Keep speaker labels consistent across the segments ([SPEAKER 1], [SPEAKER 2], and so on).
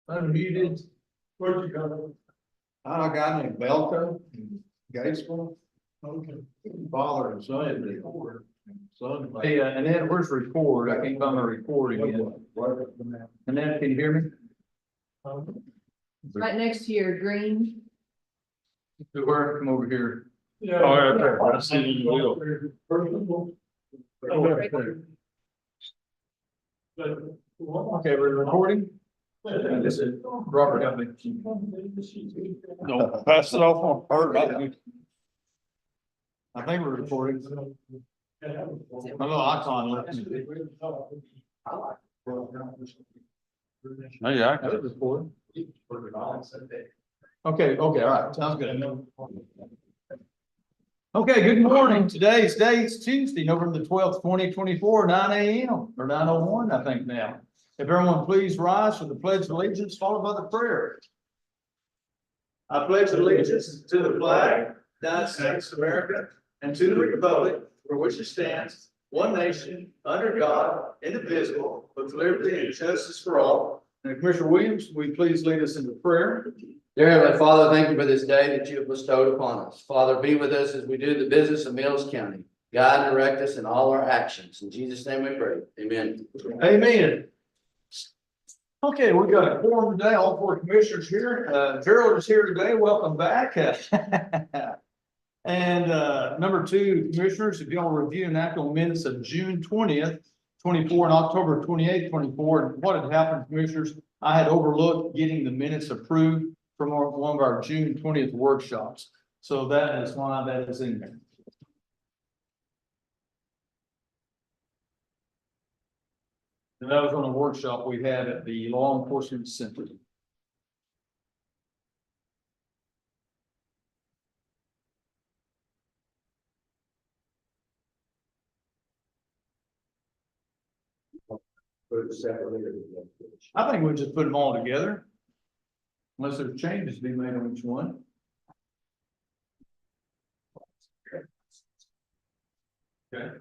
[SPEAKER 1] Unmuted.
[SPEAKER 2] Where'd you go?
[SPEAKER 1] I got a guy named Belko in Gatesville.
[SPEAKER 2] Okay.
[SPEAKER 1] Father and son. Son. Hey, Annette, where's record? I can't find my recording again. Annette, can you hear me?
[SPEAKER 3] Right next to your green.
[SPEAKER 1] Where? Come over here.
[SPEAKER 2] Yeah.
[SPEAKER 1] Oh, right there. I see you will. Okay, we're recording. This is Robert got me.
[SPEAKER 4] No, pass it off on her.
[SPEAKER 1] I think we're recording. My little icon left.
[SPEAKER 4] Hey, I
[SPEAKER 1] That is recording. Okay, all right, sounds good. Okay, good morning. Today's date is Tuesday, November the 12th, 2024, 9 a.m. or 9:01, I think now. If everyone please rise for the pledge of allegiance, followed by the prayer. I pledge allegiance to the flag, United States of America, and to the republic for which it stands, one nation, under God, indivisible, with liberty and justice for all. And Commissioner Williams, will you please lead us into prayer?
[SPEAKER 5] Dear Heavenly Father, thank you for this day that you have bestowed upon us. Father, be with us as we do the business of Mills County. Guide and direct us in all our actions. In Jesus' name we pray. Amen.
[SPEAKER 1] Amen. Okay, we've got a quorum today, all four commissioners here. Gerald is here today. Welcome back. And number two, commissioners, if y'all review and act on minutes of June 20th, 24 and October 28th, 24. And what had happened, commissioners, I had overlooked getting the minutes approved from one of our June 20th workshops. So that is why that is in there. And that was on a workshop we had at the Law Enforcement Center. I think we just put them all together. Unless there's changes to be made on each one. Okay.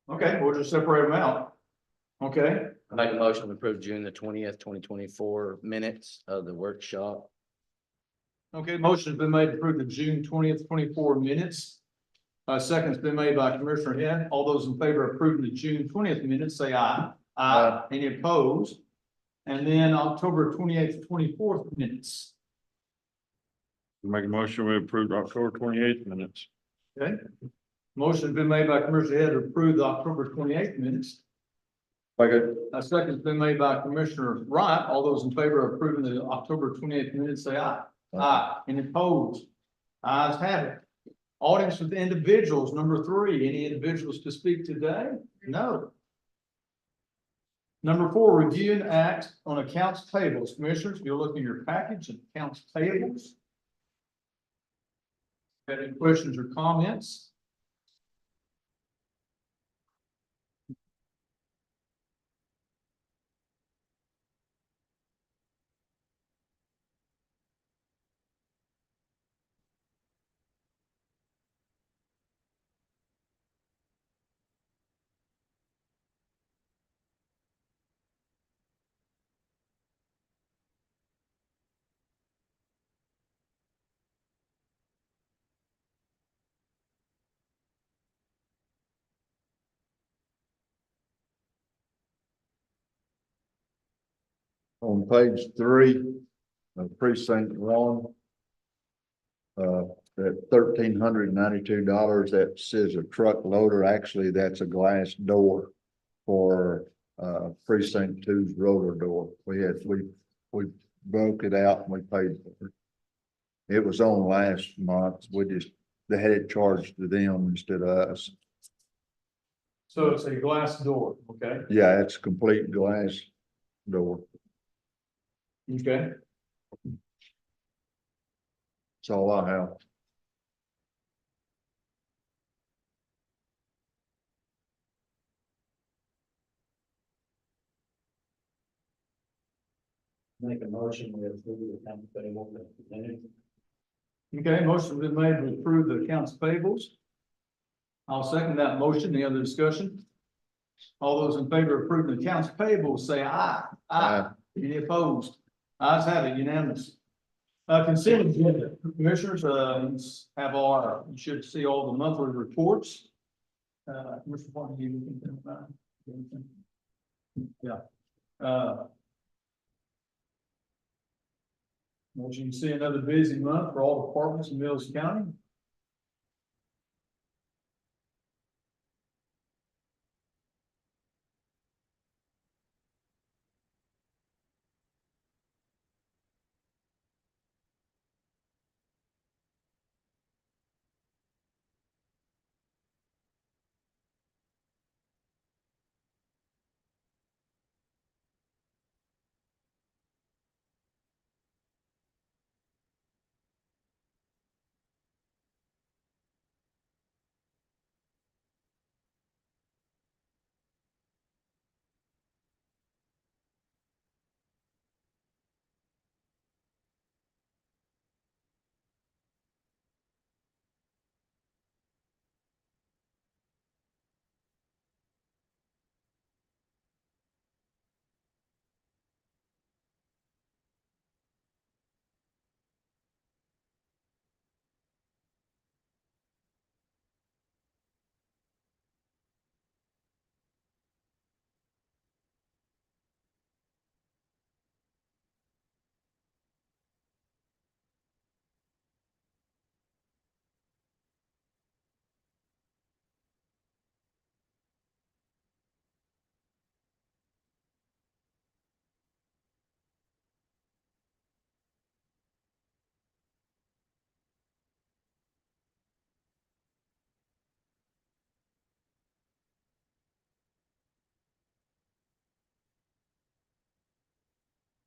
[SPEAKER 1] Okay, we'll just separate them out. Okay,
[SPEAKER 5] I make a motion to approve June the 20th, 2024 minutes of the workshop.
[SPEAKER 1] okay, motion's been made to approve the June 20th, 24 minutes. Second's been made by Commissioner Head. All those in favor of approving the June 20th minutes, say aye. Aye. Any opposed? And then October 28th, 24th minutes.
[SPEAKER 4] make a motion, we approved October 28th minutes.
[SPEAKER 1] Okay. Motion's been made by Commissioner Head to approve the October 28th minutes. A second's been made by Commissioner Wright. All those in favor of approving the October 28th minutes, say aye. Aye. Any opposed? Ayes have it. Audience with individuals, number 3. Any individuals to speak today? No. Number 4, review and act on accounts payables. Commissioners, if you look in your package of accounts payables. Got any questions or comments?
[SPEAKER 6] On page 3 of precinct 1. That $1,392, that says a truck loader, actually, that's a glass door for precinct 2's roller door. We broke it out and we paid for it. It was on last month, they had it charged to them instead of us.
[SPEAKER 1] So it's a glass door, okay?
[SPEAKER 6] Yeah, it's a complete glass door.
[SPEAKER 1] Okay.
[SPEAKER 6] That's all I have.
[SPEAKER 5] Make a motion, we approve the accounts payable.
[SPEAKER 1] Okay, motion's been made to approve the accounts payables. I'll second that motion. Any other discussion? All those in favor of approving the accounts payable, say aye.
[SPEAKER 6] Aye.
[SPEAKER 1] Any opposed? Ayes have it, unanimous. Consent agenda, commissioners, have all, you should see all the monthly reports. Commissioner Parker, you can think about it? Yeah. As you can see, another busy month for all departments in Mills County.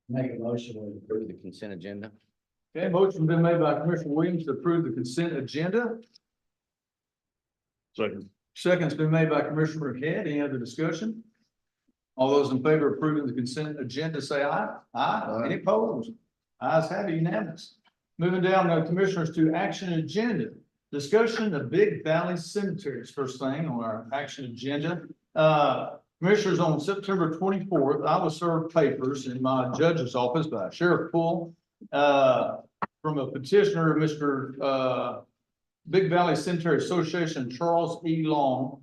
[SPEAKER 5] Make a motion to approve the consent agenda.
[SPEAKER 1] Okay, motion been made by Commissioner Williams to approve the consent agenda.
[SPEAKER 4] Second.
[SPEAKER 1] Second's been made by Commissioner Head. Any other discussion? All those in favor of approving the consent agenda, say aye. Aye. Any opposed? Ayes have it, unanimous. Moving down, commissioners, to action agenda. Discussion of Big Valley Cemeteries, first thing on our action agenda. Commissioners, on September 24th, I was served papers in my judge's office by Sheriff Poole, from a petitioner, Mr. Big Valley Cemetery Association, Charles E. Long,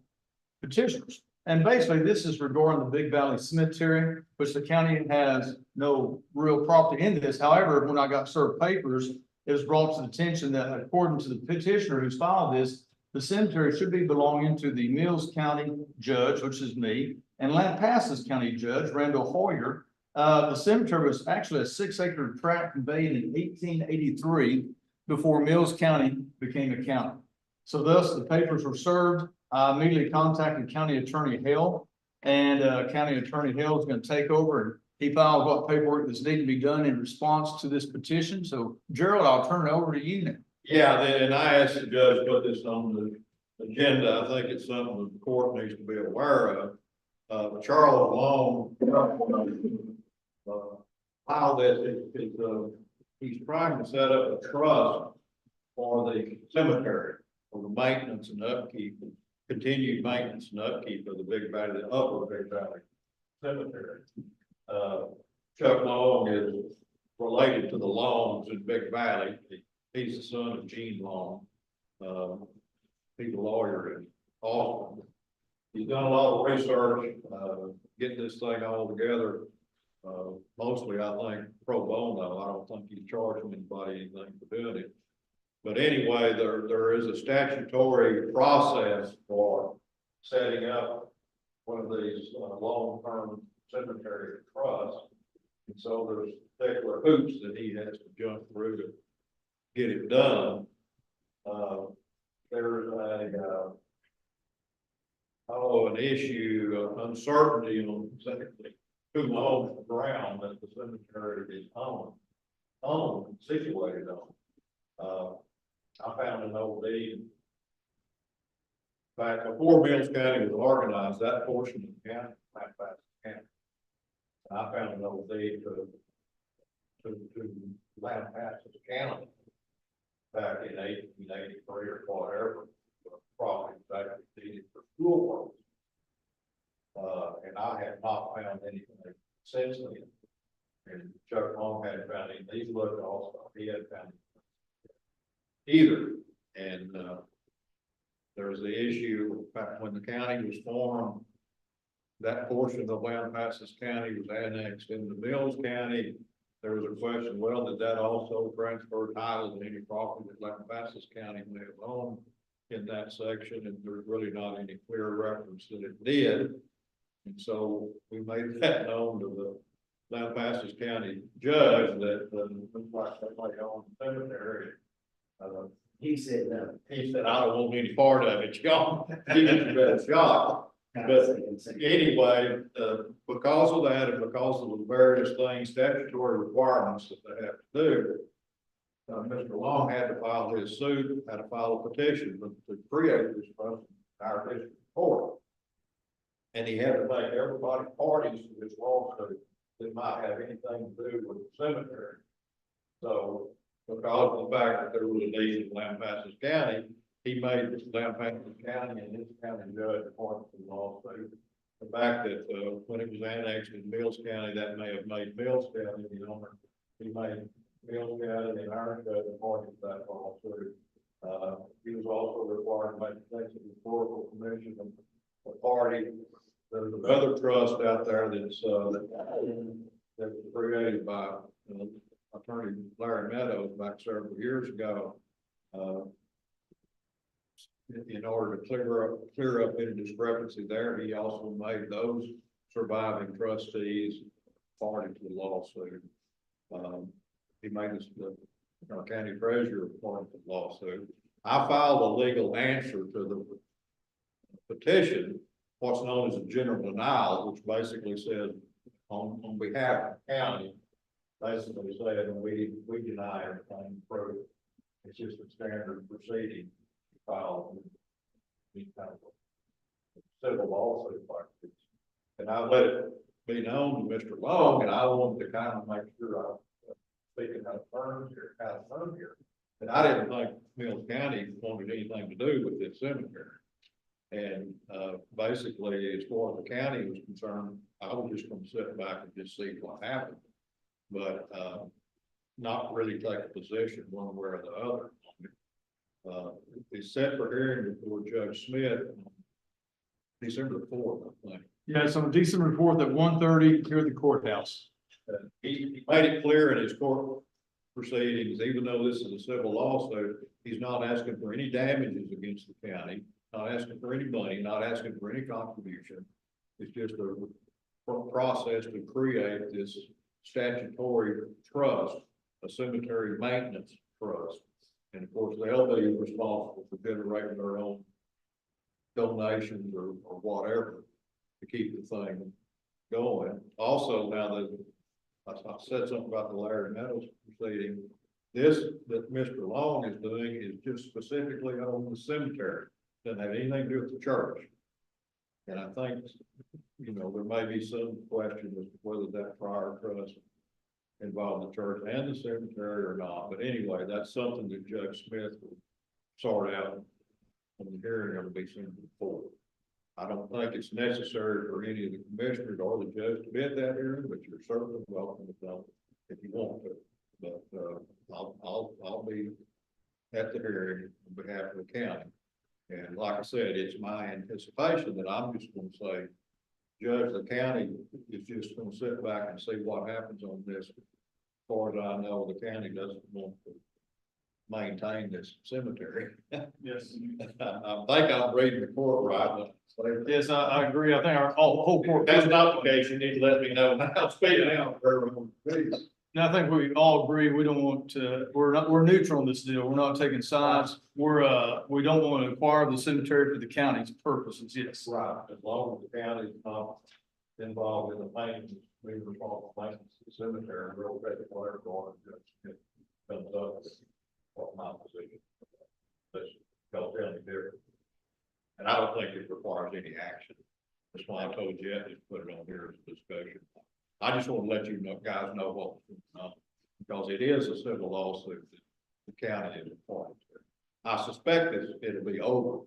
[SPEAKER 1] petitioners. And basically, this is regarding the Big Valley Cemetery, which the county has no real property in this. However, when I got served papers, it was brought to the attention that according to the petitioner who's filed this, the cemetery should be belonging to the Mills County Judge, which is me, and Lampasas County Judge, Randall Hoyer. The cemetery was actually a 6-acre tract conveyed in 1883 before Mills County became a county. So thus, the papers were served. I immediately contacted County Attorney Hale, and County Attorney Hale is going to take over, and he filed what paperwork that's needed to be done in response to this petition. So Gerald, I'll turn it over to you now.
[SPEAKER 4] Yeah, and I asked the judge to put this on the agenda. I think it's something the court needs to be aware of. Charles Long, how this is, he's trying to set up a trust for the cemetery, for the maintenance and upkeep, continued maintenance and upkeep of the Big Valley, the upper Big Valley Cemetery. Chuck Long is related to the Longs in Big Valley. He's the son of Gene Long. He's a lawyer in Austin. He's done a lot of research, getting this thing all together. Mostly, I think, pro bono. I don't think he's charging anybody anything for doing it. But anyway, there is a statutory process for setting up one of these long-term cemetery trusts. And so there's particular hoops that he has to jump through to get it done. There's an issue of uncertainty on exactly who owns the ground that the cemetery is situated on. I found an old deed. In fact, before Mills County was organized, that portion of the county, County. I found an old deed to Lampasas County back in 1883 or whatever. Property was actually deeded for school works. and I have not found anything since then. And Chuck Long hadn't found anything, he's looked also, he hadn't found anything either. And, there was the issue back when the county was formed, that portion of Lampasas County was annexed into Mills County. There was a question, well, did that also transfer title to any property that Lampasas County may have owned in that section? And there's really not any clear reference that it did. And so we made that known to the Lampasas County judge that, looks like somebody owned the cemetery.
[SPEAKER 5] He said no.
[SPEAKER 4] He said, I don't want any part of it, y'all, give it your best shot. But anyway, because of that and because of the various things, statutory requirements that they have to do, Mr. Long had to file his suit, had to file a petition to create this trust in our district court. And he had to make everybody parties to this lawsuit that might have anything to do with the cemetery. So, because of the fact that there was a deed in Lampasas County, he made this Lampasas County and his county judge part of the lawsuit. The fact that, when it was annexed in Mills County, that may have made Mills County the owner. He made Mills County and our judge part of that lawsuit. He was also required to make the Texas Historical Commission a party. There's another trust out there that's that was created by Attorney Larry Meadows back several years ago. In order to clear up any discrepancy there, he also made those surviving trustees party to the lawsuit. He made us the county treasurer part of the lawsuit. I filed a legal answer to the petition, what's known as a general denial, which basically says on behalf of the county, basically saying we deny everything approved. It's just a standard proceeding filed these kind of civil lawsuit like this. And I let it be known to Mr. Long, and I wanted to kind of make sure I'm speaking out of terms here, And I didn't think Mills County wanted anything to do with this cemetery. And, basically, as far as the county was concerned, I was just gonna sit back and just see what happened. But, not really take a position one way or the other. It's set for hearing before Judge Smith on December 4th, I think.
[SPEAKER 1] Yeah, so December 4th at 1:30 here at the courthouse.
[SPEAKER 4] He made it clear in his court proceedings, even though this is a civil lawsuit, he's not asking for any damages against the county, not asking for any money, not asking for any contribution. It's just a process to create this statutory trust, a cemetery maintenance trust. And of course, they'll be responsible for generating their own donations or whatever to keep the thing going. Also, now that I said something about the Larry Meadows proceeding, this that Mr. Long is doing is just specifically on the cemetery. Doesn't have anything to do with the church. And I think, there may be some question as to whether that prior trust involved the church and the cemetery or not. But anyway, that's something that Judge Smith will sort out on the hearing on December 4th. I don't think it's necessary for any of the commissioners or the judge to be at that hearing, but you're certainly welcome to come if you want to. But, I'll be at the hearing on behalf of the county. And like I said, it's my anticipation that I'm just gonna say, Judge, the county is just gonna sit back and see what happens on this. As far as I know, the county doesn't want to maintain this cemetery.
[SPEAKER 1] Yes.
[SPEAKER 4] I think I'm reading the court right.
[SPEAKER 1] Yes, I agree. I think our whole court.
[SPEAKER 4] If that's not the case, you need to let me know. I'll speak now.
[SPEAKER 1] And I think we all agree, we don't want to, we're neutral on this deal. We're not taking sides. We don't want to acquire the cemetery for the county's purposes. Yes.
[SPEAKER 4] Right, as long as the county is not involved in the maintenance, we responsible for maintenance of the cemetery, we're okay with whatever going to comes up with what my position. That's tell me different. And I don't think it requires any action. That's why I told you, just put it on here as a discussion. I just want to let you guys know what's going on, because it is a civil lawsuit that the county is a part of. I suspect it'll be over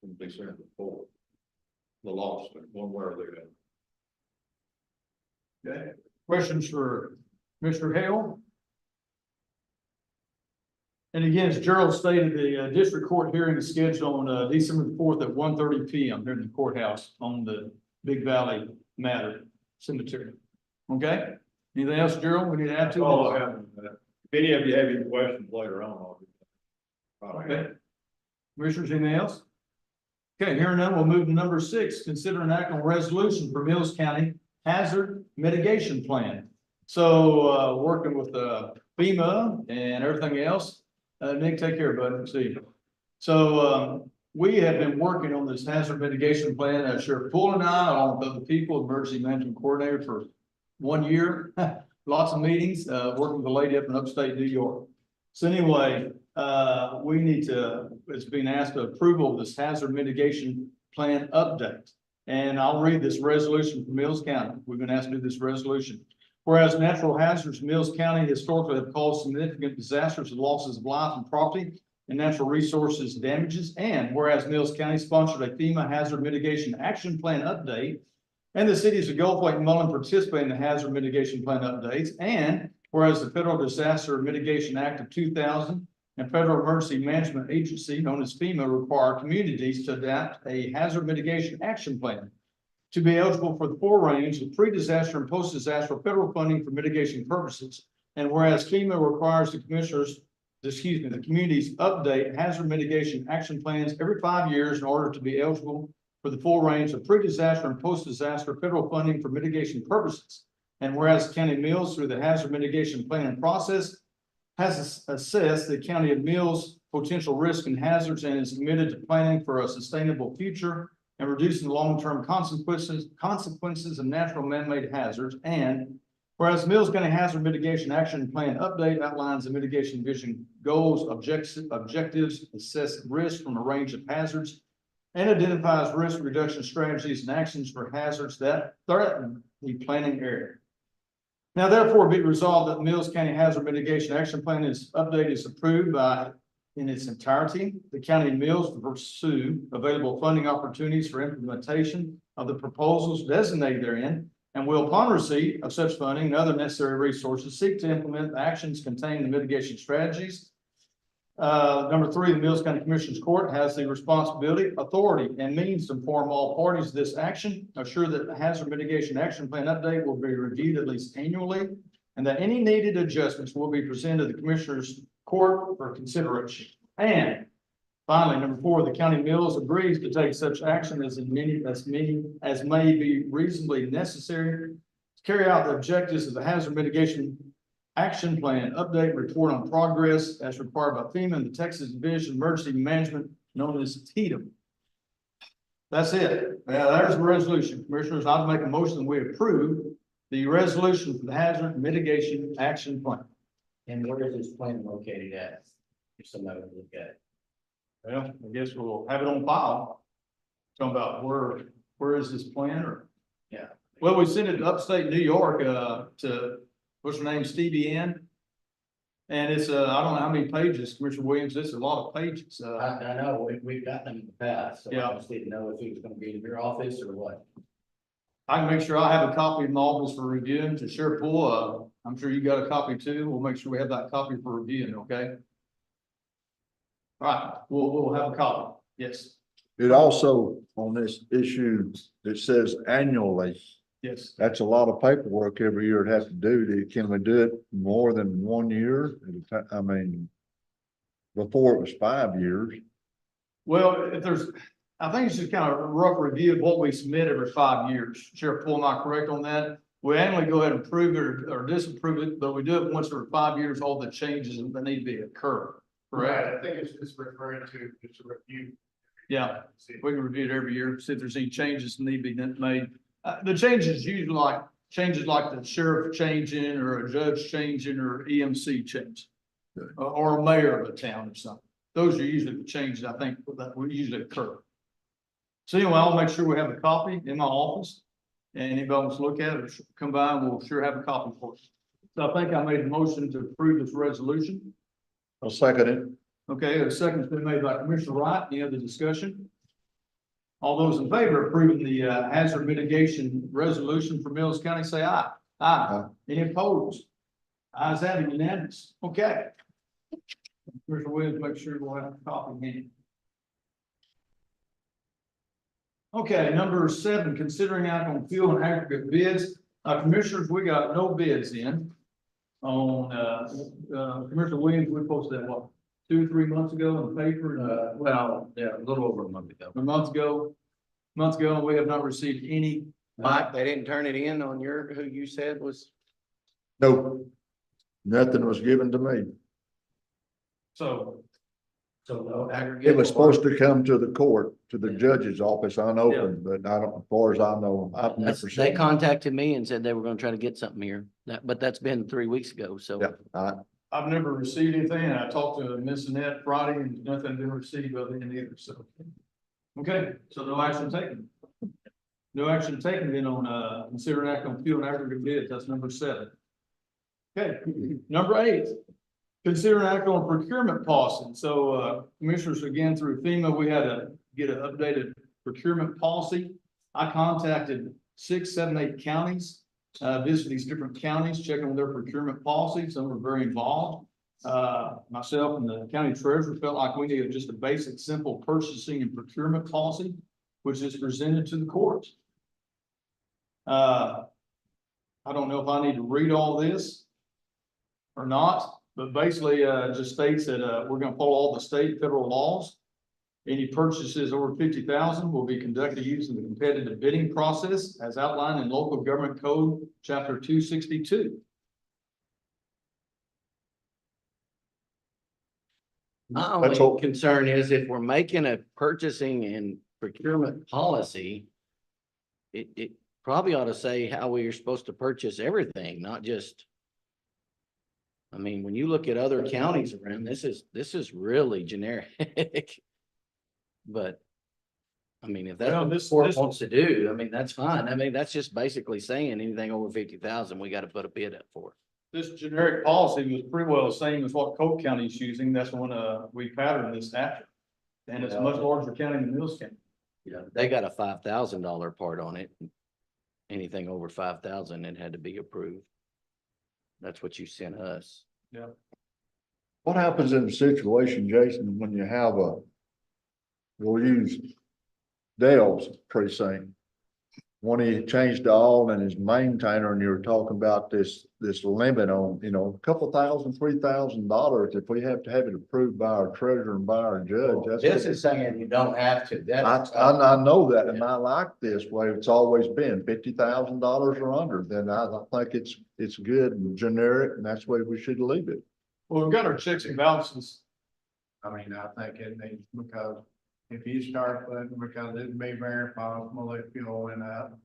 [SPEAKER 4] in December 4th. The lawsuit, one way or the other.
[SPEAKER 1] Okay, questions for Mr. Hale? And again, as Gerald stated, the district court hearing is scheduled on December the 4th at 1:30 p.m. here in the courthouse on the Big Valley Matter Cemetery. Okay, anything else, Gerald, we need to add to
[SPEAKER 4] Oh, I
[SPEAKER 1] it?
[SPEAKER 4] haven't. If any of you have any questions later on, I'll be.
[SPEAKER 1] Okay. Commissioners, anything else? Okay, hearing none, we'll move to number 6, consider an act on resolution for Mills County Hazard Mitigation Plan. So, working with, FEMA and everything else, Nick, take care, bud, see you. So, we have been working on this hazard mitigation plan, Sheriff Poole and I, along with other people, emergency management coordinator for 1 year. Lots of meetings, working with a lady up in upstate New York. So anyway, we need to, it's being asked for approval of this hazard mitigation plan update. And I'll read this resolution from Mills County. We've been asked to do this resolution. Whereas natural hazards in Mills County historically have caused significant disasters and losses of life and property and natural resources damages. And whereas Mills County sponsored a FEMA hazard mitigation action plan update, and the cities of Gulf Lake and Mullen participate in the hazard mitigation plan updates. And whereas the Federal Disaster Mitigation Act of 2000 and Federal Emergency Management Agency, known as FEMA, require communities to adopt a hazard mitigation action plan to be eligible for the full range of pre-disaster and post-disaster federal funding for mitigation purposes. And whereas FEMA requires the communities update hazard mitigation action plans every 5 years in order to be eligible for the full range of pre-disaster and post-disaster federal funding for mitigation purposes. And whereas County Mills, through the hazard mitigation planning process, has assessed the County of Mills' potential risk and hazards and is committed to planning for a sustainable future and reducing the long-term consequences of natural man-made hazards. And whereas Mills County Hazard Mitigation Action Plan update outlines the mitigation vision goals, objectives, assess risk from a range of hazards, and identifies risk reduction strategies and actions for hazards that threaten the planning area. Now, therefore, be resolved that the Mills County Hazard Mitigation Action Plan is approved by in its entirety. The County of Mills will pursue available funding opportunities for implementation of the proposals designated therein, and will, upon receipt of such funding and other necessary resources, seek to implement the actions contained in the mitigation strategies. Number 3, the Mills County Commissioners Court has the responsibility, authority, and means to inform all parties of this action, assure that the hazard mitigation action plan update will be reviewed at least annually, and that any needed adjustments will be presented to the Commissioners Court for consideration. And finally, number 4, the County Mills agrees to take such action as many as may be reasonably necessary to carry out the objectives of the hazard mitigation action plan, update, report on progress as required by FEMA and the Texas Division of Emergency Management, known as TDEM. That's it. There's the resolution. Commissioners, I'd make a motion that we approve the resolution for the hazard mitigation action plan.
[SPEAKER 5] And where is this plan located at? If somebody would look at it.
[SPEAKER 1] Well, I guess we'll have it on file. Talking about where is this plan or?
[SPEAKER 5] Yeah.
[SPEAKER 1] Well, we sent it to upstate New York, to, what's her name, Stevie Ann. And it's, I don't know how many pages, Commissioner Williams, it's a lot of pages.
[SPEAKER 5] I know, we've got them in the past, so
[SPEAKER 1] Yeah.
[SPEAKER 5] I just didn't know if it was gonna be in your office or what.
[SPEAKER 1] I can make sure I have a copy in my office for reviewing to Sheriff Poole. I'm sure you got a copy too. We'll make sure we have that copy for reviewing, okay? All right, we'll have a copy. Yes,
[SPEAKER 6] It also, on this issue, it says annually.
[SPEAKER 1] yes.
[SPEAKER 6] That's a lot of paperwork every year it has to do. Can we do it more than 1 year? I mean, before it was 5 years.
[SPEAKER 1] Well, I think it's just kind of a rough review of what we submit every 5 years. Sheriff Poole, am I correct on that? We annually go ahead and approve it or disapprove it, but we do it once every 5 years, all the changes that need to be occur. Correct?
[SPEAKER 2] I think it's just referring to just a review.
[SPEAKER 1] Yeah. We can review it every year, see if there's any changes that need to be made. The changes usually like changes like the sheriff changing or a judge changing or EMC change.
[SPEAKER 6] Good.
[SPEAKER 1] Or a mayor of a town or something. Those are usually the changes I think that will usually occur. So anyway, I'll make sure we have a copy in my office. And anybody wants to look at it or come by and we'll sure have a copy for us. So I think I made a motion to approve this resolution.
[SPEAKER 6] I'll second it.
[SPEAKER 1] Okay, a second's been made by Commissioner Wright. Any other discussion? All those in favor of approving the hazard mitigation resolution for Mills County, say aye. Aye. Any opposed? Ayes have it, unanimous. Okay. Commissioner Williams, make sure we'll have a copy handy. Okay, number 7, considering act on fuel and aggregate bids. Commissioners, we got no bids in on, Commissioner Williams, we posted that, what, 2-3 months ago in the paper?
[SPEAKER 5] Well, yeah, a little over a month ago.
[SPEAKER 1] A month ago, and we have not received any.
[SPEAKER 5] Mike, they didn't turn it in on your, who you said was,
[SPEAKER 6] No, nothing was given to me.
[SPEAKER 1] So,
[SPEAKER 5] so no aggregate.
[SPEAKER 6] It was supposed to come to the court, to the judge's office unopened, but I don't, as far as I know, I've never
[SPEAKER 3] They
[SPEAKER 6] seen.
[SPEAKER 3] contacted me and said they were gonna try to get something here, but that's been 3 weeks ago, so.
[SPEAKER 6] Yeah,
[SPEAKER 1] I've never received anything, and I talked to Miss Annette Friday, and nothing been received by then either, so. Okay, so no action taken. No action taken then on, considering act on fuel and aggregate bids, that's number 7. Okay, number 8, consider an act on procurement policy. So, commissioners, again, through FEMA, we had to get an updated procurement policy. I contacted 6, 7, 8 counties, visited these different counties, checking on their procurement policies. Some were very involved. Myself and the county treasurer felt like we needed just a basic, simple purchasing and procurement policy, which is presented to the courts. I don't know if I need to read all this or not, but basically, it just states that, we're gonna follow all the state and federal laws. Any purchases over 50,000 will be conducted using the competitive bidding process as outlined in local government code, chapter 262.
[SPEAKER 3] My
[SPEAKER 6] That's all.
[SPEAKER 3] only concern is if we're making a purchasing and procurement policy, it probably ought to say how we are supposed to purchase everything, not just. I mean, when you look at other counties around, this is really generic. But, I mean, if that's
[SPEAKER 1] Well,
[SPEAKER 3] what the
[SPEAKER 1] this-
[SPEAKER 3] court
[SPEAKER 1] this-
[SPEAKER 3] wants to do, I mean, that's fine. I mean, that's just basically saying anything over 50,000, we gotta put a bid up for.
[SPEAKER 1] This generic policy was pretty well the same as what Coke County is using. That's when, we patterned this after. And it's a much larger county than Mills County.
[SPEAKER 3] Yeah, they got a $5,000 part on it. Anything over 5,000, it had to be approved. That's what you sent us.
[SPEAKER 6] what happens in the situation, Jason, when you have we'll use Dale's precinct. When he changed to all and his maintainer, and you were talking about this limit on, a couple thousand, $3,000, if we have to have it approved by our treasurer and by our judge, that's.
[SPEAKER 5] This is saying you don't have to, that's.
[SPEAKER 6] I know that, and I like this way it's always been, $50,000 or under, then I think it's good and generic, and that's the way we should leave it.
[SPEAKER 1] Well, we've got our checks and balances.
[SPEAKER 2] I mean, I think it needs, because if you start putting, because it'd be very possible if fuel went up.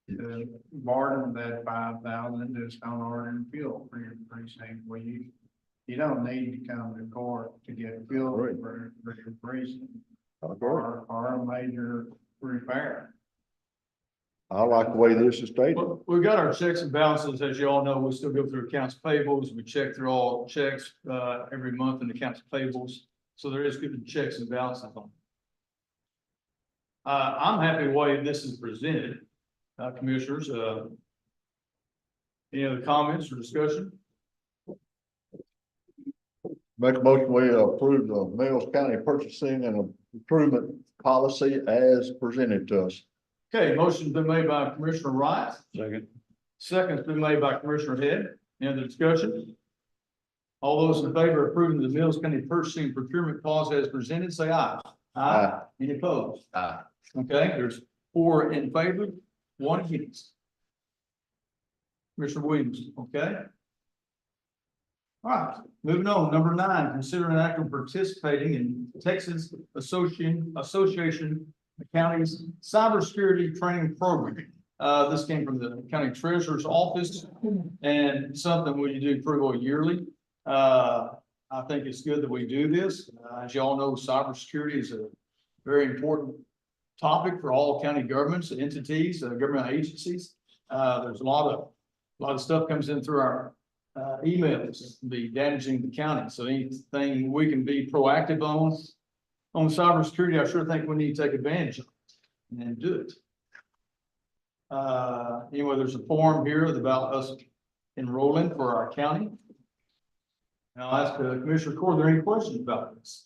[SPEAKER 2] The bargain that 5,000 is on ordering fuel for your precinct, where you don't need to come to court to get fuel
[SPEAKER 6] Right.
[SPEAKER 2] for your precinct
[SPEAKER 6] I agree.
[SPEAKER 2] or a major repair.
[SPEAKER 6] I like the way this is stated.
[SPEAKER 1] Well, we've got our checks and balances, as you all know, we still go through accounts payables, we check through all checks, every month in accounts payables. So there is good checks and balances on. I'm happy the way this is presented, commissioners, any other comments or discussion?
[SPEAKER 6] Make a motion, we approve the Mills County purchasing and improvement policy as presented to us.
[SPEAKER 1] Okay, motion's been made by Commissioner Wright.
[SPEAKER 6] Second.
[SPEAKER 1] Second's been made by Commissioner Head. Any other discussion? All those in favor of approving the Mills County purchasing and procurement policy as presented, say aye.
[SPEAKER 6] Aye.
[SPEAKER 1] Any opposed?
[SPEAKER 5] Aye.
[SPEAKER 1] Okay, there's 4 in favor, 1 against. Commissioner Williams, okay? All right, moving on, number 9, consider an act on participating in Texas Association of Counties Cybersecurity Training Program. This came from the county treasurer's office and something we do pretty well yearly. I think it's good that we do this. As you all know, cybersecurity is a very important topic for all county governments, entities, government agencies. There's a lot of stuff comes in through our emails that can be damaging the county. So anything we can be proactive on cybersecurity, I sure think we need to take advantage of it and do it. Anyway, there's a form here about us enrolling for our county. And I'll ask Commissioner Court, are there any questions about this?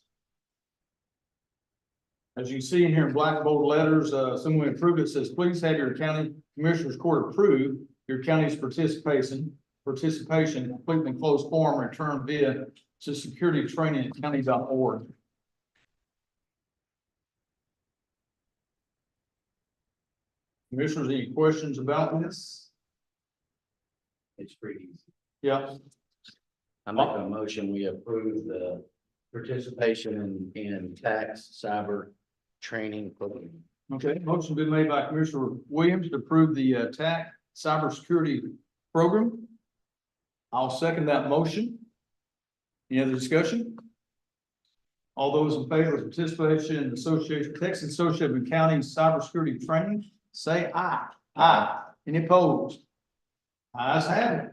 [SPEAKER 1] As you see in here in black bold letters, someone approved it, says, please have your county commissioners court approve your county's participation, completely closed form returned via to security training at county.org. Commissioners, any questions about this?
[SPEAKER 3] It's pretty easy.
[SPEAKER 1] Yeah,
[SPEAKER 3] I make a motion, we approve the participation in tax cyber training program.
[SPEAKER 1] okay. Motion been made by Commissioner Williams to approve the TAC cybersecurity program. I'll second that motion. Any other discussion? All those in favor of participation in Texas Association of Counties cybersecurity training, say aye. Aye. Any opposed? Ayes have it.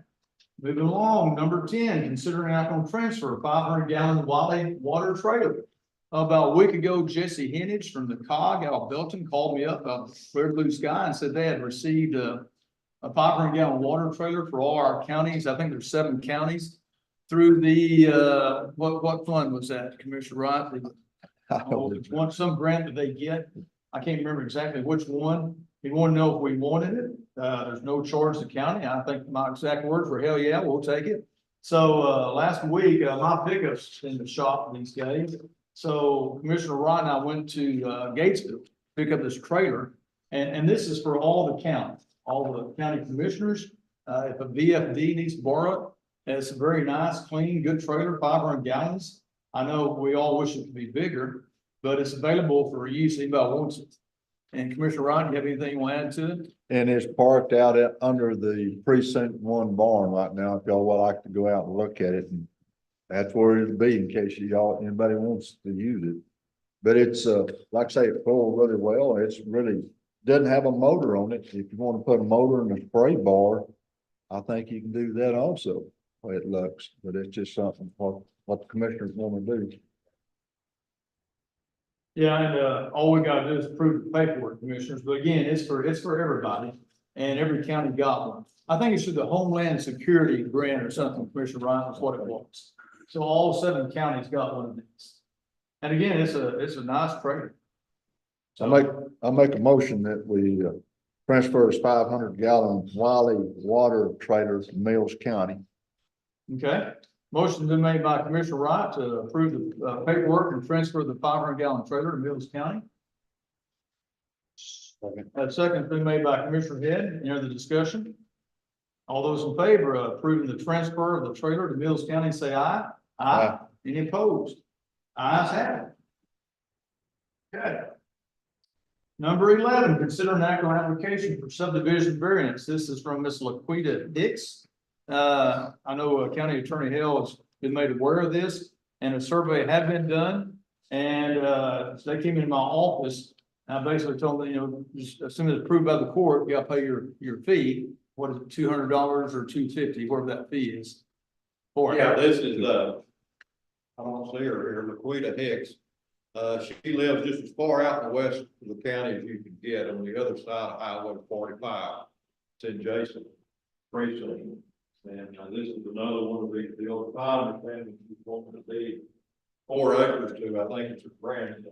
[SPEAKER 1] Moving along, number 10, considering act on transfer 500-gallon Wally water trailer. About a week ago, Jesse Henage from the COG out of Belton called me up out of clear blue sky and said they had received a 500-gallon water trailer for all our counties. I think there's 7 counties through the, what fund was that, Commissioner Wright? Some grant that they get. I can't remember exactly which one. He wanted to know if we wanted it. There's no charge to county. I think my exact words were, hell yeah, we'll take it. So, last week, my pickup's in the shop these days. So Commissioner Wright and I went to, Gatesville, to pick up this trailer. And this is for all the counties, all the county commissioners. If a VFD needs to borrow it, it's a very nice, clean, good trailer, 500 gallons. I know we all wish it could be bigger, but it's available for use. Anybody wants it. And Commissioner Ryan, you have anything you want to add to it?
[SPEAKER 6] And it's parked out under the precinct 1 barn right now. If y'all would like to go out and look at it, and that's where it'll be in case anybody wants to use it. But it's, like I say, it pulls really well. It's really, doesn't have a motor on it. If you want to put a motor in a spray bar, I think you can do that also, the way it looks. But it's just something what the commissioners want to do.
[SPEAKER 1] Yeah, and all we gotta do is approve the paperwork, commissioners, but again, it's for everybody, and every county got one. I think it's through the Homeland Security grant or something, Commissioner Ryan, is what it was. So all 7 counties got one of these. And again, it's a nice trailer.
[SPEAKER 6] I'll make a motion that we transfer this 500-gallon Wiley water trailer to Mills County.
[SPEAKER 1] Okay, motion's been made by Commissioner Wright to approve the paperwork and transfer the 500-gallon trailer to Mills County. Second's been made by Commissioner Head. Any other discussion? All those in favor of approving the transfer of the trailer to Mills County, say aye. Aye. Any opposed? Ayes have it. Okay. Number 11, consider an act on application for subdivision variance. This is from Ms. Laquita Hicks. I know County Attorney Hill has been made aware of this, and a survey had been done. And they came into my office. I basically told them, just as soon as it's approved by the court, you gotta pay your fee. What is it, $200 or $250, whatever that fee is. For it.
[SPEAKER 4] Yeah, this is, I don't see her here, Laquita Hicks. She lives just as far out in the west of the county as you can get, on the other side of Highway 45. It's in Jason precinct. And this is another one of the old farm family who wanted to be 4 acres to, I think it's a brand.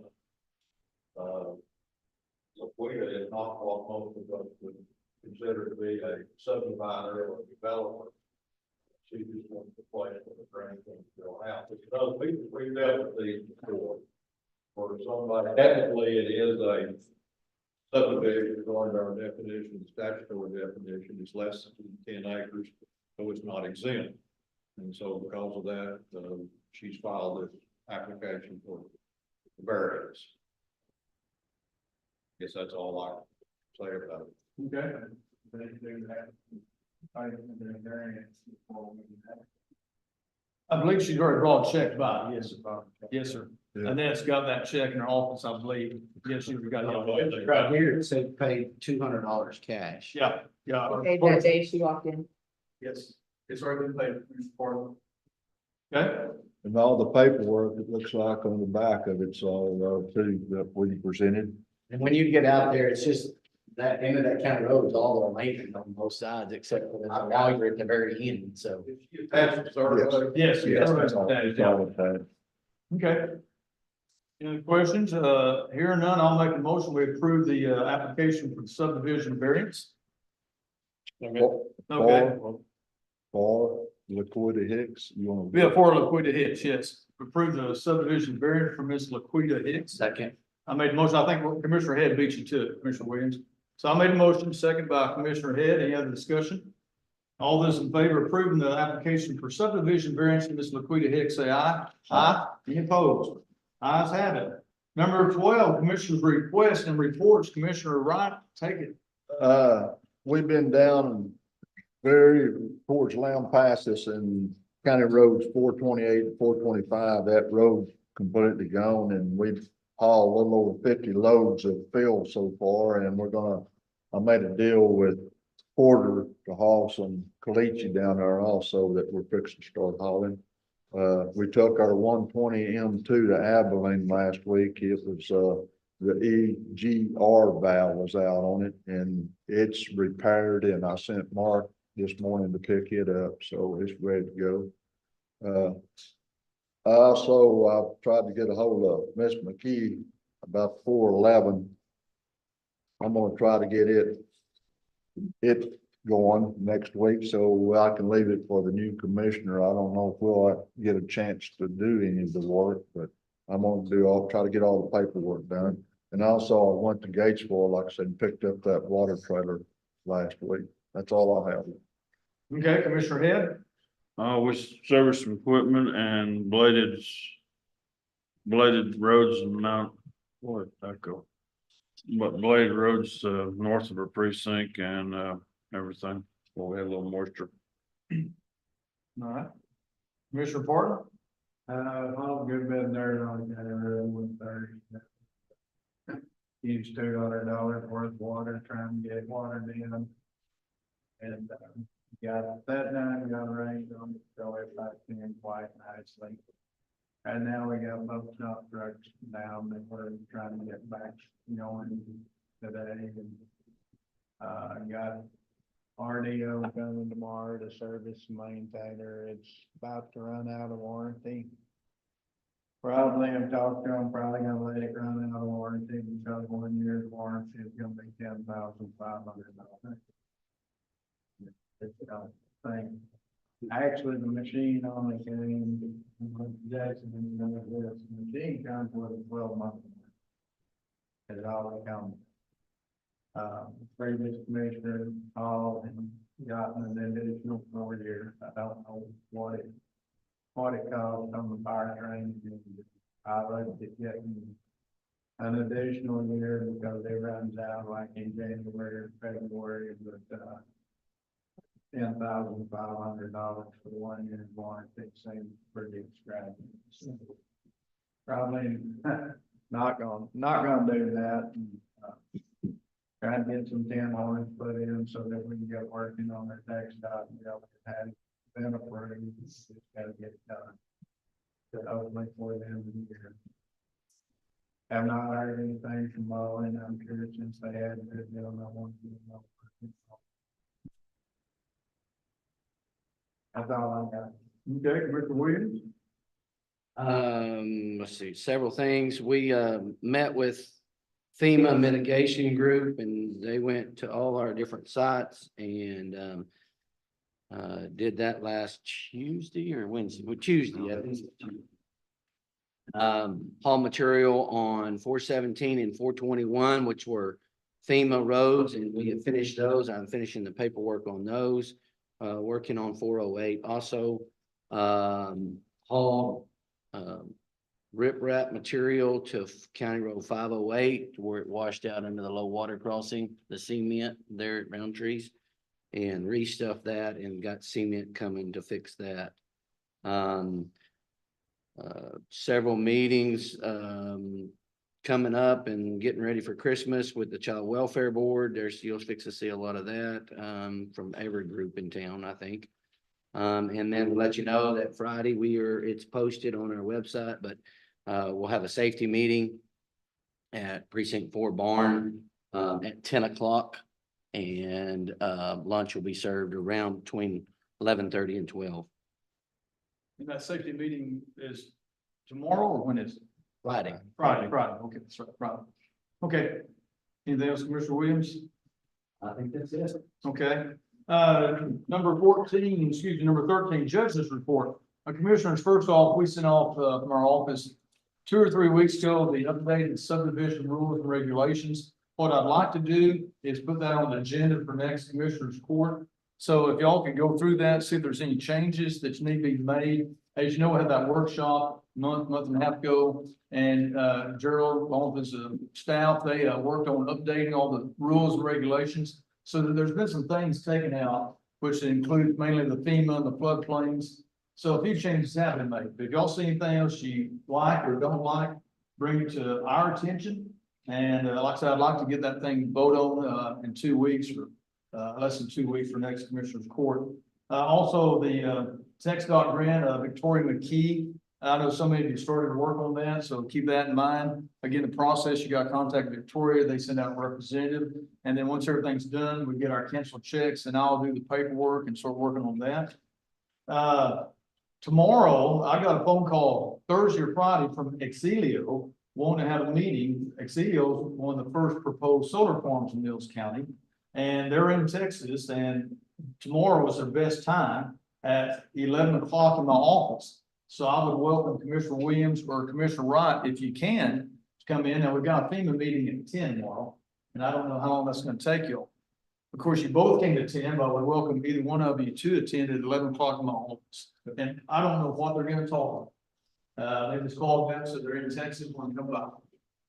[SPEAKER 4] Laquita is not what most of us would consider to be a subdivider or developer. She just wants to place for the grandkids to go out. But we've dealt with these before. For somebody, technically it is a subdivision according to our definition, the statutory definition is less than 10 acres, so it's not exempt. And so because of that, she's filed this application for variance. Guess that's all I can say about it.
[SPEAKER 1] Okay.
[SPEAKER 2] They do that. I think they're variance before we do that.
[SPEAKER 1] I believe she's already brought a check by, yes, yes, sir.
[SPEAKER 6] Yeah.
[SPEAKER 1] Annette's got that check in her office, I believe. Yes, she's got it.
[SPEAKER 3] Right here, it said paid $200 cash.
[SPEAKER 1] Yeah, yeah.
[SPEAKER 7] Okay, that day she walked in.
[SPEAKER 1] Yes, it's already been paid for. Okay,
[SPEAKER 6] And all the paperwork, it looks like on the back of it's all too, that we presented.
[SPEAKER 3] And when you get out there, it's just that end of that county road is all our maintenance on both sides, except for the logger at the very end, so.
[SPEAKER 4] That's the survey.
[SPEAKER 1] Yes,
[SPEAKER 6] Yes,
[SPEAKER 1] yes,
[SPEAKER 6] that's all. That's all it had.
[SPEAKER 1] okay. Any questions? Hearing none, I'll make a motion. We approve the, application for the subdivision variance. Okay,
[SPEAKER 6] For Laquita Hicks, you wanna?
[SPEAKER 1] yeah, for Laquita Hicks, yes. Approve the subdivision variance for Miss Laquita Hicks.
[SPEAKER 3] Second.
[SPEAKER 1] I made a motion. I think Commissioner Head beat you to it, Commissioner Williams. So I made a motion, second by Commissioner Head. Any other discussion? All those in favor of approving the application for subdivision variance to Miss Laquita Hicks, say aye. Aye. Any opposed? Ayes have it. Number 12, Commissioner's request and reports. Commissioner Wright, take it.
[SPEAKER 6] We've been down very towards Lampasas and County Roads 428, 425. That road's completely gone, and we've hauled a little over 50 loads of fill so far, and I made a deal with Porter to haul some caliche down there also that we're fixing to start hauling. We took our 120 M2 to Abilene last week. It was, the EGR valve was out on it, and it's repaired, and I sent Mark this morning to pick it up, so it's ready to go. I've tried to get a hold of Miss McKee about 411. I'm gonna try to get it going next week, so I can leave it for the new commissioner. I don't know if we'll get a chance to do any of the work, but I'm gonna try to get all the paperwork done. And also I went to Gatesville, like I said, and picked up that water trailer last week. That's all I have.
[SPEAKER 1] Okay, Commissioner Head.
[SPEAKER 7] We service some equipment and bladed roads and where'd that go? But bladed roads, north of our precinct and, everything. Well, we had a little moisture.
[SPEAKER 1] All right. Commissioner Porter.
[SPEAKER 2] All good bit there on the road 130. Used $200 worth of water, trying to get water in. And, got that done, got rain on it, so it back in quite nicely. And now we got both dump trucks down that we're trying to get back going today. And, got RDO coming tomorrow to service maintainer. It's about to run out of warranty. Probably, I've talked to them, probably gonna let it run out of warranty because 1 year's warranty is gonna be $10,500. It's a thing. Actually, the machine only came, Jackson, the machine comes with a 12-month. It all comes. Previous commissioner, all and gotten an additional 4 years. I don't know what it costs on the fire train. I looked at getting an additional year because it runs out like in January or February, but, $10,500 for 1 year's warranty seems pretty extravagant. So, probably not gonna do that. And, try and get some 10 lines put in so that we can get working on their tax dot and be able to have it been approved. Just gotta get it done. But hopefully for the end of the year. Have not heard anything from Mo, and I'm sure since they had their deal, no one. That's all I got.
[SPEAKER 1] Okay, Commissioner Williams.
[SPEAKER 3] Let's see, several things. We met with FEMA mitigation group and they went to all our different sites and did that last Tuesday or Wednesday, well, Tuesday, I think. Haul material on 417 and 421, which were FEMA roads, and we have finished those. I'm finishing the paperwork on those. Working on 408 also. Haul riprap material to County Road 508 where it washed out into the low water crossing, the cement there at Roundtrees, and restuffed that and got cement coming to fix that. Several meetings coming up and getting ready for Christmas with the Child Welfare Board. You'll fix to see a lot of that from every group in town, I think. And then let you know that Friday it's posted on our website, but we'll have a safety meeting at Precinct 4 Barn at 10 o'clock. And, lunch will be served around between 11:30 and 12
[SPEAKER 1] And that safety meeting is tomorrow or when is it?
[SPEAKER 3] Friday.
[SPEAKER 1] Friday, okay, that's right, Friday. Okay. Anything else, Commissioner Williams?
[SPEAKER 5] I think that's it.
[SPEAKER 1] Okay, number 14, excuse me, number 13, judges report. Commissioners, first off, we sent off, from our office 2 or 3 weeks ago, the updated subdivision rules and regulations. What I'd like to do is put that on the agenda for next Commissioners Court. So if y'all can go through that, see if there's any changes that need to be made. As you know, we had that workshop month and a half ago, and Gerald, along with his staff, they worked on updating all the rules and regulations. So that there's been some things taken out, which include mainly the FEMA and the floodplains. So a few changes have been made. If y'all see anything else you like or don't like, bring it to our attention. And like I said, I'd like to get that thing voted on in 2 weeks or less than 2 weeks for next Commissioners Court. Also, the TxDOT grant, Victoria McKee. I know some of you started to work on that, so keep that in mind. Again, the process, you got to contact Victoria, they send out a representative. And then once everything's done, we get our canceled checks and I'll do the paperwork and start working on that. Tomorrow, I got a phone call Thursday or Friday from Exelio, wanting to have a meeting. Exelio is one of the first proposed solar farms in Mills County. And they're in Texas, and tomorrow was their best time at 11 o'clock in my office. So I would welcome Commissioner Williams or Commissioner Wright, if you can, to come in. Now, we've got a FEMA meeting at 10 tomorrow, and I don't know how long that's gonna take you. Of course, you both came to 10, but I would welcome either one of you to attend at 11 o'clock in my office. And I don't know what they're gonna talk about. They just called them, so they're in Texas, want to come by.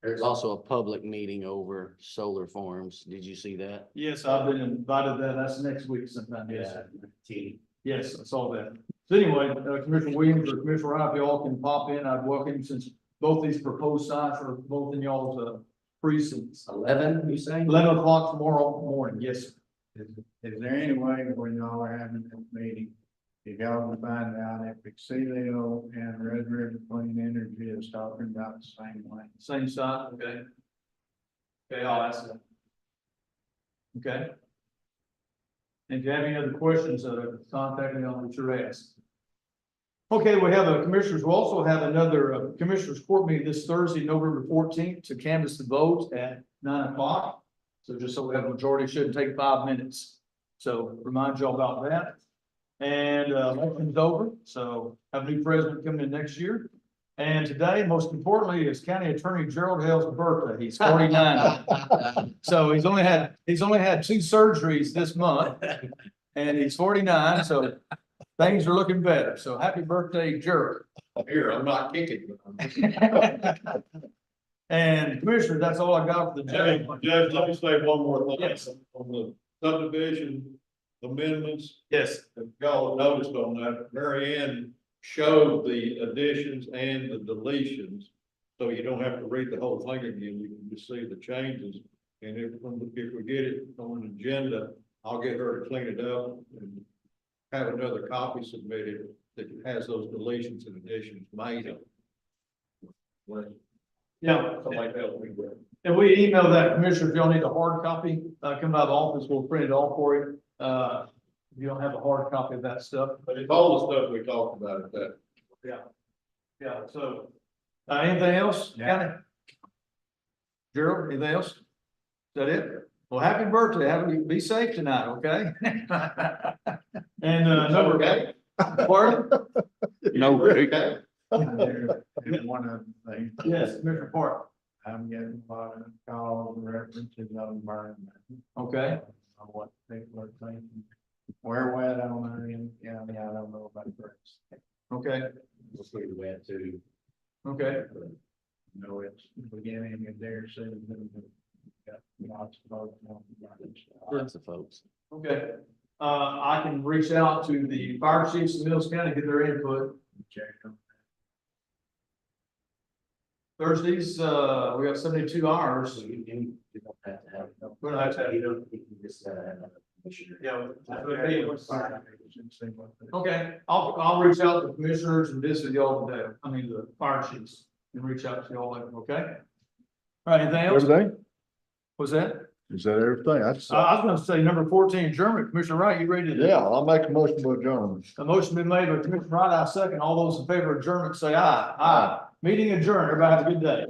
[SPEAKER 3] There's also a public meeting over solar farms. Did you see that?
[SPEAKER 1] Yes, I've been invited to that. That's next week sometime. Yes.
[SPEAKER 3] Yeah.
[SPEAKER 1] Yes, I saw that. So anyway, Commissioner Williams or Commissioner Wright, if y'all can pop in, I'd welcome you, since both these proposed sites are both in y'all's precincts.
[SPEAKER 5] 11, you say?
[SPEAKER 1] 11 o'clock tomorrow morning, yes, sir.
[SPEAKER 2] Is there any way when y'all are having this meeting, if y'all can find out if Exelio and Red River Clean Energy is talking about the same way?
[SPEAKER 1] Same site, okay. Okay, I'll ask them. Okay. And if you have any other questions, contact me on what you're asked. Okay, we have commissioners. We'll also have another commissioners court meeting this Thursday, November 14th, to canvass the vote at 9 o'clock. So just so we have a majority, it shouldn't take 5 minutes. So remind y'all about that. And election's over, so have a new president coming in next year. And today, most importantly, is County Attorney Gerald Hale's birthday. He's 49. So he's only had 2 surgeries this month, and he's 49. So things are looking better. So happy birthday, Gerald.
[SPEAKER 4] Here, I'm not kicking.
[SPEAKER 1] And Commissioner, that's all I got for the
[SPEAKER 4] Hey,
[SPEAKER 1] judge.
[SPEAKER 4] Judge, let me say one more thing.
[SPEAKER 1] Yes.
[SPEAKER 4] On the subdivision amendments,
[SPEAKER 1] Yes,
[SPEAKER 4] if y'all noticed on that, Mary Ann showed the additions and the deletions. So you don't have to read the whole thing again, you can just see the changes. And if we get it on an agenda, I'll get her to clean it up and have another copy submitted that has those deletions and additions made.
[SPEAKER 1] yeah.
[SPEAKER 4] Something like that will be great.
[SPEAKER 1] And we email that, Commissioner, if y'all need a hard copy, come by the office, we'll print it all for you. If you don't have a hard copy of that stuff.
[SPEAKER 4] But it's all the stuff we talked about at that.
[SPEAKER 1] Yeah, so, anything else,
[SPEAKER 2] Yeah.
[SPEAKER 1] County? Gerald, anything else? Is that it? Well, happy birthday, be safe tonight, okay? And, number,
[SPEAKER 4] Okay.
[SPEAKER 1] pardon?
[SPEAKER 7] No,
[SPEAKER 4] Okay.
[SPEAKER 2] And one other thing.
[SPEAKER 1] Yes, Commissioner Park,
[SPEAKER 2] I'm getting a lot of calls and references on environment.
[SPEAKER 1] okay?
[SPEAKER 2] On what people are thinking. We're wet on our end county, I don't know about the rest.
[SPEAKER 1] Okay,
[SPEAKER 5] We'll see the way too.
[SPEAKER 1] okay,
[SPEAKER 2] No, it's the beginning of their season. Got lots of folks on the ground.
[SPEAKER 3] Lots of folks.
[SPEAKER 1] okay. I can reach out to the fire chiefs in Mills County, get their input.
[SPEAKER 2] Check them.
[SPEAKER 1] Thursdays, we got 72 hours.
[SPEAKER 5] So you don't have to have.
[SPEAKER 1] We don't have to have-
[SPEAKER 5] You don't, you can just, have a commissioner.
[SPEAKER 1] Yeah.
[SPEAKER 2] See what they-
[SPEAKER 1] Okay, I'll reach out to commissioners and visit y'all today. I mean, the fire chiefs, and reach out to y'all later, okay? All right, anything else?
[SPEAKER 6] Everything?
[SPEAKER 1] Was that?
[SPEAKER 6] Is that everything? That's,
[SPEAKER 1] I was gonna say number 14, adjournment. Commissioner Wright, you ready to?
[SPEAKER 6] yeah, I'll make a motion to adjourn.
[SPEAKER 1] A motion been made by Commissioner Wright, I second. All those in favor of adjournment, say aye. Aye. Meeting adjourned. Everybody have a good day.